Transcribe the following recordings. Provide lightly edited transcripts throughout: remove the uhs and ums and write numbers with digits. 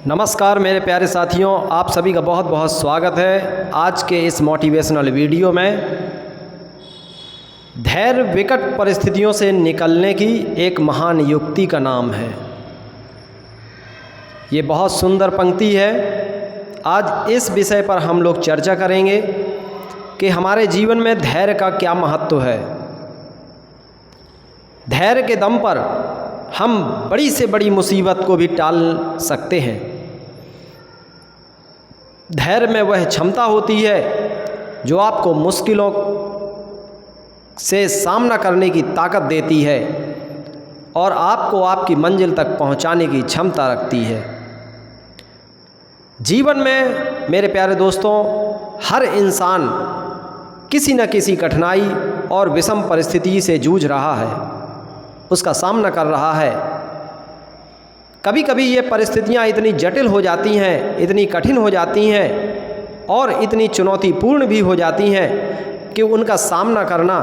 नमस्कार मेरे प्यारे साथियों, आप सभी का बहुत बहुत स्वागत है आज के इस मोटिवेशनल वीडियो में। धैर्य विकट परिस्थितियों से निकलने की एक महान युक्ति का नाम है। ये बहुत सुंदर पंक्ति है। आज इस विषय पर हम लोग चर्चा करेंगे कि हमारे जीवन में धैर्य का क्या महत्व है। धैर्य के दम पर हम बड़ी से बड़ी मुसीबत को भी टाल सकते हैं। धैर्य में वह क्षमता होती है जो आपको मुश्किलों से सामना करने की ताकत देती है और आपको आपकी मंजिल तक पहुंचाने की क्षमता रखती है। जीवन में मेरे प्यारे दोस्तों, हर इंसान किसी न किसी कठिनाई और विषम परिस्थिति से जूझ रहा है, उसका सामना कर रहा है। कभी कभी ये परिस्थितियाँ इतनी जटिल हो जाती हैं, इतनी कठिन हो जाती हैं और इतनी चुनौतीपूर्ण भी हो जाती हैं कि उनका सामना करना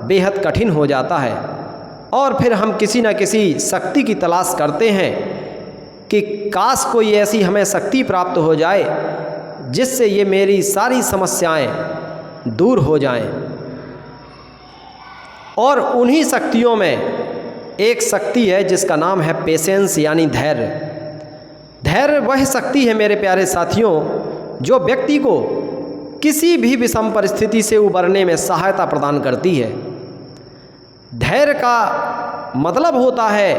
बेहद कठिन हो जाता है। और फिर हम किसी न किसी शक्ति की तलाश करते हैं कि काश कोई ऐसी हमें शक्ति प्राप्त हो जाए जिससे ये मेरी सारी समस्याएं दूर हो जाएं। और उन्हीं शक्तियों में एक शक्ति है जिसका नाम है पेशेंस, यानी धैर्य। धैर्य वह शक्ति है मेरे प्यारे साथियों जो व्यक्ति को किसी भी विषम परिस्थिति से उबरने में सहायता प्रदान करती है। धैर्य का मतलब होता है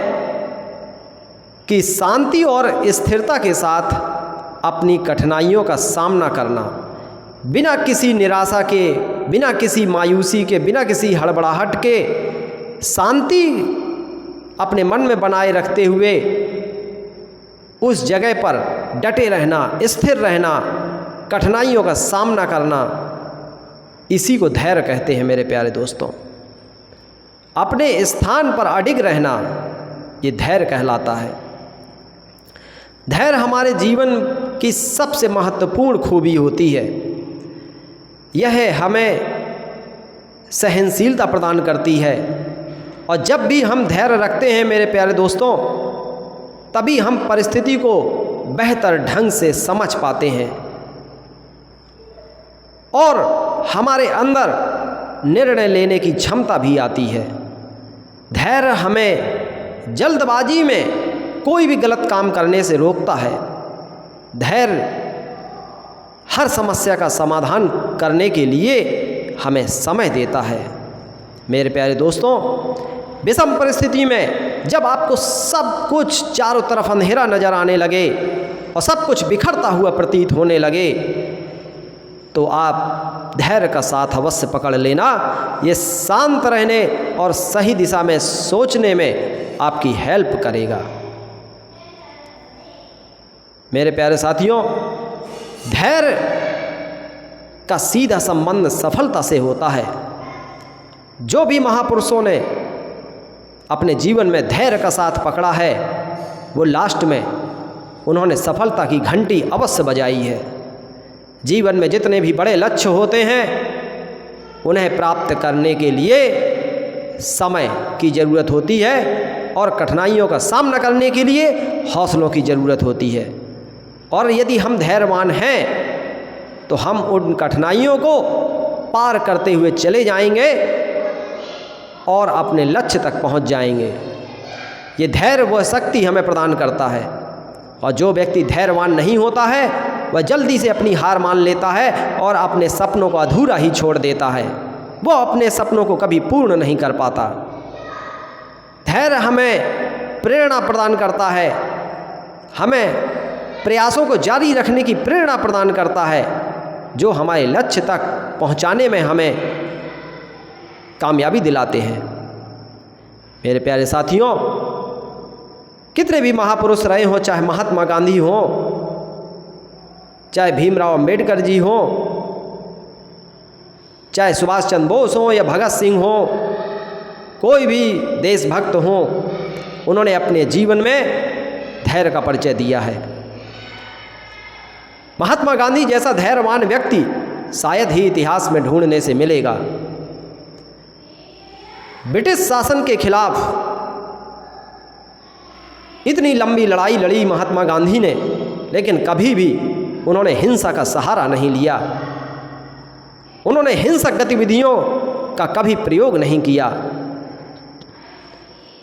कि शांति और स्थिरता के साथ अपनी कठिनाइयों का सामना करना, बिना किसी निराशा के, बिना किसी मायूसी के, बिना किसी हड़बड़ाहट के, शांति अपने मन में बनाए रखते हुए उस जगह पर डटे रहना, स्थिर रहना, कठिनाइयों का सामना करना, इसी को धैर्य कहते हैं मेरे प्यारे दोस्तों। अपने स्थान पर अडिग रहना, ये धैर्य कहलाता है। धैर्य हमारे जीवन की सबसे महत्वपूर्ण खूबी होती है। यह हमें सहनशीलता प्रदान करती है और जब भी हम धैर्य रखते हैं मेरे प्यारे दोस्तों, तभी हम परिस्थिति को बेहतर ढंग से समझ पाते हैं और हमारे अंदर निर्णय लेने की क्षमता भी आती है। धैर्य हमें जल्दबाजी में कोई भी गलत काम करने से रोकता है। धैर्य हर समस्या का समाधान करने के लिए हमें समय देता है। मेरे प्यारे दोस्तों, विषम परिस्थिति में जब आपको सब कुछ चारों तरफ अंधेरा नजर आने लगे और सब कुछ बिखरता हुआ प्रतीत होने लगे, तो आप धैर्य का साथ अवश्य पकड़ लेना। ये शांत रहने और सही दिशा में सोचने में आपकी हेल्प करेगा। मेरे प्यारे साथियों, धैर्य का सीधा संबंध सफलता से होता है। जो भी महापुरुषों ने अपने जीवन में धैर्य का साथ पकड़ा है, वो लास्ट में उन्होंने सफलता की घंटी अवश्य बजाई है। जीवन में जितने भी बड़े लक्ष्य होते हैं, उन्हें प्राप्त करने के लिए समय की ज़रूरत होती है और कठिनाइयों का सामना करने के लिए हौसलों की ज़रूरत होती है। और यदि हम धैर्यवान हैं तो हम उन कठिनाइयों को पार करते हुए चले जाएंगे और अपने लक्ष्य तक पहुंच जाएंगे। ये धैर्य वह शक्ति हमें प्रदान करता है। और जो व्यक्ति धैर्यवान नहीं होता है, वह जल्दी से अपनी हार मान लेता है और अपने सपनों को अधूरा ही छोड़ देता है। वो अपने सपनों को कभी पूर्ण नहीं कर पाता। धैर्य हमें प्रेरणा प्रदान करता है, हमें प्रयासों को जारी रखने की प्रेरणा प्रदान करता है, जो हमारे लक्ष्य तक पहुंचाने में हमें कामयाबी दिलाते हैं। मेरे प्यारे साथियों, कितने भी महापुरुष रहे हों, चाहे महात्मा गांधी हों, चाहे भीमराव अंबेडकर जी हों, चाहे सुभाष चंद्र बोस हों या भगत सिंह हों, कोई भी देशभक्त हों, उन्होंने अपने जीवन में धैर्य का परिचय दिया है। महात्मा गांधी जैसा धैर्यवान व्यक्ति शायद ही इतिहास में ढूंढने से मिलेगा। ब्रिटिश शासन के खिलाफ इतनी लंबी लड़ाई लड़ी महात्मा गांधी ने लेकिन कभी भी उन्होंने हिंसा का सहारा नहीं लिया। उन्होंने हिंसक गतिविधियों का कभी प्रयोग नहीं किया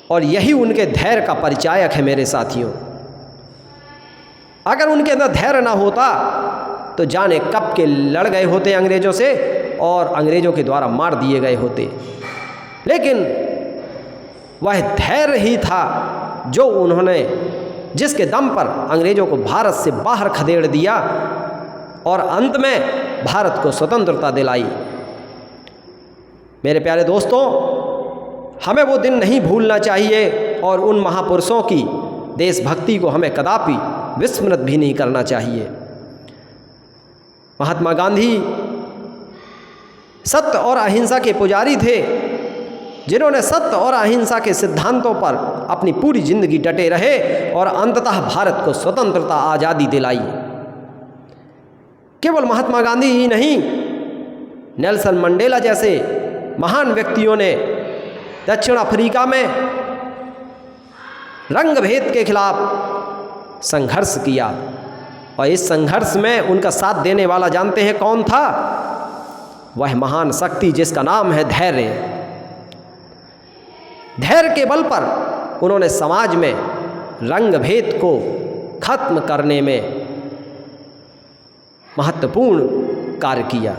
और यही उनके धैर्य का परिचायक है मेरे साथियों। अगर उनके अंदर धैर्य ना होता तो जाने कब के लड़ गए होते अंग्रेज़ों से और अंग्रेज़ों के द्वारा मार दिए गए होते। लेकिन वह धैर्य ही था जो उन्होंने, जिसके दम पर अंग्रेज़ों को भारत से बाहर खदेड़ दिया और अंत में भारत को स्वतंत्रता दिलाई। मेरे प्यारे दोस्तों, हमें वो दिन नहीं भूलना चाहिए और उन महापुरुषों की देशभक्ति को हमें कदापि विस्मृत भी नहीं करना चाहिए। महात्मा गांधी सत्य और अहिंसा के पुजारी थे, जिन्होंने सत्य और अहिंसा के सिद्धांतों पर अपनी पूरी जिंदगी डटे रहे और अंततः भारत को स्वतंत्रता आज़ादी दिलाई। केवल महात्मा गांधी ही नहीं, नेल्सन मंडेला जैसे महान व्यक्तियों ने दक्षिण अफ्रीका में रंग भेद के खिलाफ संघर्ष किया और इस संघर्ष में उनका साथ देने वाला जानते हैं कौन था? वह महान शक्ति जिसका नाम है धैर्य। धैर्य के बल पर उन्होंने समाज में रंग भेद को खत्म करने में महत्वपूर्ण कार्य किया।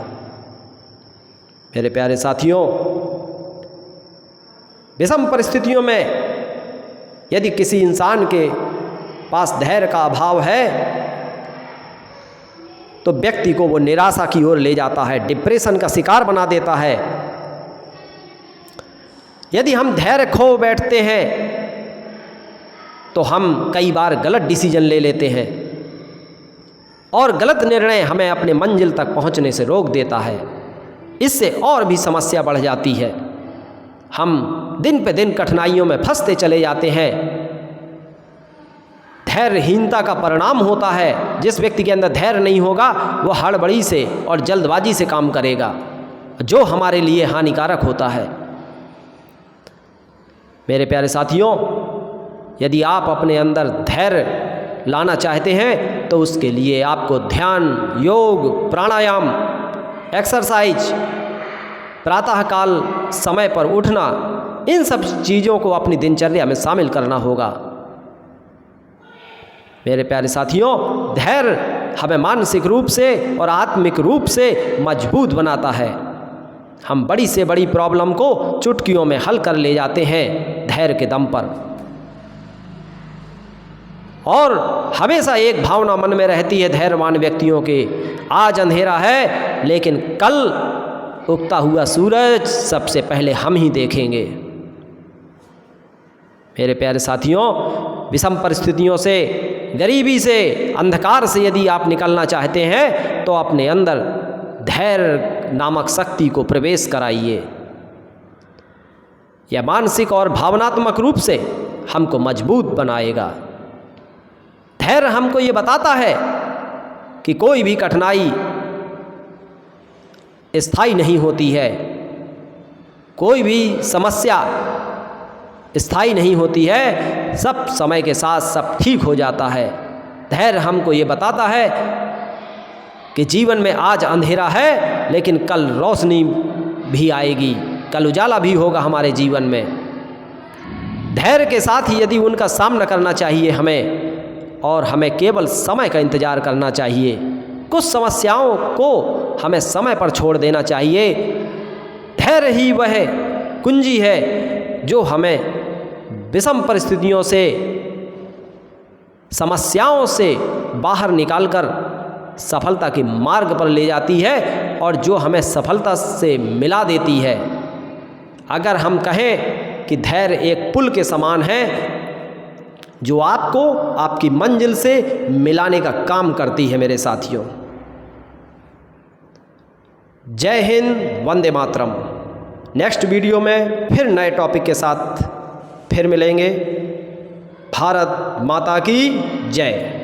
मेरे प्यारे साथियों, विषम परिस्थितियों में यदि किसी इंसान के पास धैर्य का अभाव है तो व्यक्ति को वो निराशा की ओर ले जाता है, डिप्रेशन का शिकार बना देता है। यदि हम धैर्य खो बैठते हैं तो हम कई बार गलत डिसीजन ले लेते हैं और गलत निर्णय हमें अपने मंजिल तक पहुंचने से रोक देता है। इससे और भी समस्या बढ़ जाती है। हम दिन पे दिन कठिनाइयों में फंसते चले जाते हैं। धैर्यहीनता का परिणाम होता है, जिस व्यक्ति के अंदर धैर्य नहीं होगा वह हड़बड़ी से और जल्दबाजी से काम करेगा, जो हमारे लिए हानिकारक होता है। मेरे प्यारे साथियों, यदि आप अपने अंदर धैर्य लाना चाहते हैं तो उसके लिए आपको ध्यान, योग, प्राणायाम, एक्सरसाइज, प्रातःकाल समय पर उठना, इन सब चीज़ों को अपनी दिनचर्या में शामिल करना होगा। मेरे प्यारे साथियों, धैर्य हमें मानसिक रूप से और आत्मिक रूप से मजबूत बनाता है। हम बड़ी से बड़ी प्रॉब्लम को चुटकियों में हल कर ले जाते हैं धैर्य के दम पर। और हमेशा एक भावना मन में रहती है धैर्यवान व्यक्तियों के, आज अंधेरा है लेकिन कल उगता हुआ सूरज सबसे पहले हम ही देखेंगे। मेरे प्यारे साथियों, विषम परिस्थितियों से, गरीबी से, अंधकार से यदि आप निकलना चाहते हैं तो अपने अंदर धैर्य नामक शक्ति को प्रवेश कराइए। यह मानसिक और भावनात्मक रूप से हमको मजबूत बनाएगा। धैर्य हमको ये बताता है कि कोई भी कठिनाई स्थायी नहीं होती है, कोई भी समस्या स्थायी नहीं होती है, सब समय के साथ सब ठीक हो जाता है। धैर्य हमको ये बताता है कि जीवन में आज अंधेरा है लेकिन कल रोशनी भी आएगी, कल उजाला भी होगा हमारे जीवन में। धैर्य के साथ ही यदि उनका सामना करना चाहिए हमें, और हमें केवल समय का इंतज़ार करना चाहिए। कुछ समस्याओं को हमें समय पर छोड़ देना चाहिए। धैर्य ही वह कुंजी है जो हमें विषम परिस्थितियों से, समस्याओं से बाहर निकालकर सफलता के मार्ग पर ले जाती है और जो हमें सफलता से मिला देती है। अगर हम कहें कि धैर्य एक पुल के समान है जो आपको आपकी मंजिल से मिलाने का काम करती है। मेरे साथियों, जय हिंद, वंदे मातरम। नेक्स्ट वीडियो में फिर नए टॉपिक के साथ फिर मिलेंगे। भारत माता की जय।